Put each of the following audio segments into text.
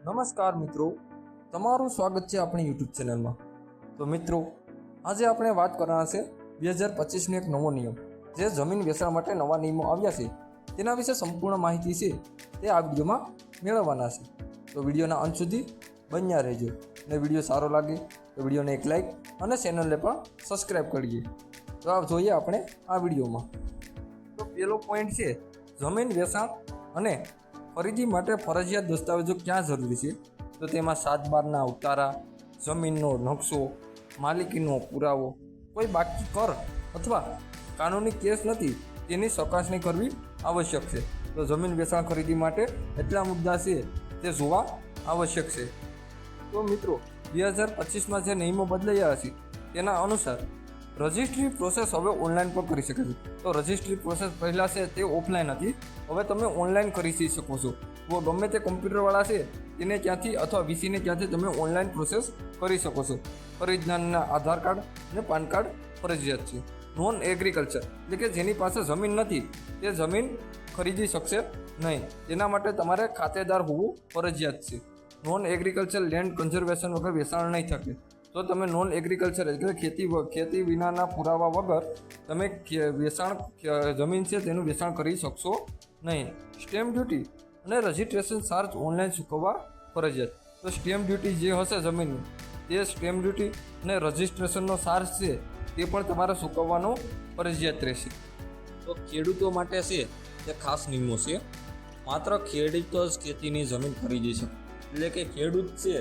નમસ્કાર મિત્રો, તમારું સ્વાગત છે આપણી યુટ્યુબ ચેનલમાં। તો મિત્રો, આજે આપણે વાત કરવાના છે 2025નો એક નવો નિયમ, જે જમીન વેચાણ માટે નવા નિયમો આવ્યા છે તેના વિશે સંપૂર્ણ માહિતી છે તે આ વિડીયોમાં મેળવવાના છે। તો વિડીયોના અંત સુધી બન્યા રહેજો અને વિડીયો સારો લાગે તો વિડીયોને એક લાઈક અને ચેનલને પણ સબસ્ક્રાઈબ કરીએ। તો આ જોઈએ આપણે આ વિડીયોમાં। તો પહેલો પોઈન્ટ છે જમીન વેચાણ અને ખરીદી માટે ફરજિયાત દસ્તાવેજો ક્યાં જરૂરી છે? તો તેમાં 7/12ના ઉતારા, જમીનનો નકશો, માલિકીનો પુરાવો, કોઈ બાકી કર અથવા કાનૂની કેસ નથી તેની ચકાસણી કરવી આવશ્યક છે। તો જમીન વેચાણ ખરીદી માટે એટલા મુદ્દા છે તે જોવા આવશ્યક છે। તો મિત્રો, 2025માં જે નિયમો બદલાયા છે તેના અનુસાર રજિસ્ટ્રી પ્રોસેસ હવે ઓનલાઈન પણ કરી શકે છે। તો રજિસ્ટ્રી પ્રોસેસ પહેલાં છે તે ઓફલાઈન હતી, હવે તમે ઓનલાઈન કરી શકો છો। તો ગમે તે કોમ્પ્યુટરવાળા છે તેને ત્યાંથી અથવા વીસીને ત્યાંથી તમે ઓનલાઈન પ્રોસેસ કરી શકો છો। ખરીદનારના આધાર કાર્ડ અને પાન કાર્ડ ફરજિયાત છે। નોન એગ્રીકલ્ચર એટલે કે જેની પાસે જમીન નથી તે જમીન ખરીદી શકશે નહીં, તેના માટે તમારે ખાતેદાર હોવું ફરજિયાત છે। નોન એગ્રીકલ્ચર લેન્ડ કન્ઝર્વેશન વગર વેચાણ નહીં શકે। તો તમે નોન એગ્રીકલ્ચર એટલે ખેતી વિનાના પુરાવા વગર તમે વેચાણ જમીન છે તેનું વેચાણ કરી શકશો નહીં। સ્ટેમ્પ ડ્યુટી અને રજિસ્ટ્રેશન ચાર્જ ઓનલાઈન ચૂકવવા ફરજિયાત। તો સ્ટેમ્પ ડ્યુટી જે હશે જમીનની, તે સ્ટેમ્પ ડ્યુટી અને રજિસ્ટ્રેશનનો ચાર્જ છે તે પણ તમારે ચૂકવવાનો ફરજિયાત રહેશે। તો ખેડૂતો માટે છે તે ખાસ નિયમો છે। માત્ર ખેડૂતો જ ખેતીની જમીન ખરીદી શકે, એટલે કે ખેડૂત છે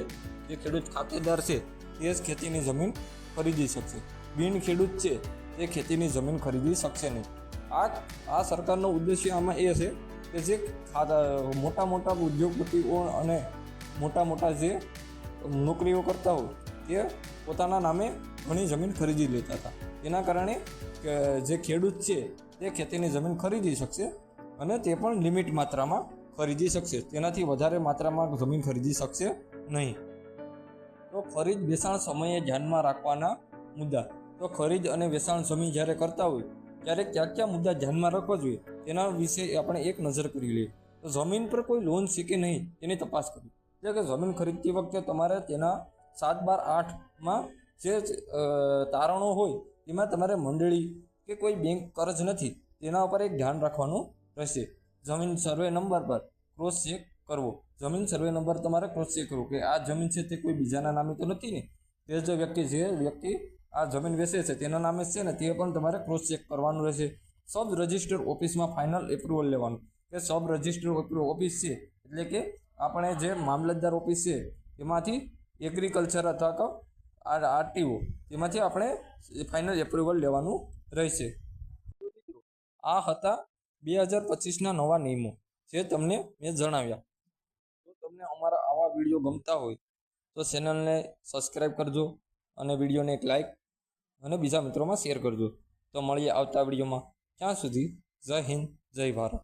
જે ખેડૂત ખાતેદાર છે તે જ ખેતીની જમીન ખરીદી શકશે। બિન ખેડૂત છે તે ખેતીની જમીન ખરીદી શકશે નહીં। આ સરકારનો ઉદ્દેશ્ય આમાં એ છે કે જે મોટા મોટા ઉદ્યોગપતિઓ અને મોટા જે નોકરીઓ કરતા હોય તે પોતાના નામે ઘણી જમીન ખરીદી લેતા હતા, તેના કારણે જે ખેડૂત છે તે ખેતીની જમીન ખરીદી શકશે અને તે પણ લિમિટ માત્રામાં ખરીદી શકશે, તેનાથી વધારે માત્રામાં જમીન ખરીદી શકશે નહીં। તો ખરીદ વેચાણ સમયે ધ્યાનમાં રાખવાના મુદ્દા। તો ખરીદ અને વેચાણ જમીન જ્યારે કરતા હોય ત્યારે કયા મુદ્દા ધ્યાનમાં રાખવા જોઈએ તેના વિશે આપણે એક નજર કરી લઈએ। તો જમીન પર કોઈ લોન છે કે નહીં તેની તપાસ કરવી, એટલે કે જમીન ખરીદતી વખતે તમારે તેના 7/12(8)માં જે તારણો હોય તેમાં તમારે મંડળી કે કોઈ બેંક કર્જ નથી તેના ઉપર એક ધ્યાન રાખવાનું રહેશે। જમીન સર્વે નંબર પર ક્રોસ ચેક કરવો, જમીન સર્વે નંબર તમારે ક્રોસ ચેક કરવો કે આ જમીન છે તે કોઈ બીજાના નામે તો નથી ને, તે જે વ્યક્તિ આ જમીન વેચે છે તેના નામે છે ને, તે પણ તમારે ક્રોસ ચેક કરવાનું રહેશે। સબ રજિસ્ટર ઓફિસમાં ફાઇનલ એપ્રુવલ લેવાનું, કે સબ રજિસ્ટર ઓફિસ છે એટલે કે આપણે જે મામલતદાર ઓફિસ છે એમાંથી એગ્રીકલ્ચર અથવા તો આરટીઓ તેમાંથી આપણે ફાઇનલ એપ્રુવલ લેવાનું રહેશે। આ હતા 2025ના નવા નિયમો જે તમને મેં જણાવ્યા। જો તમને અમારા આવા વિડીયો ગમતા હોય તો ચેનલને સબસ્ક્રાઈબ કરજો અને વિડીયોને એક લાઈક અને બીજા મિત્રોમાં શેર કરજો। તો મળીએ આવતા વિડીયોમાં, ત્યાં સુધી જય હિન્દ, જય ભારત।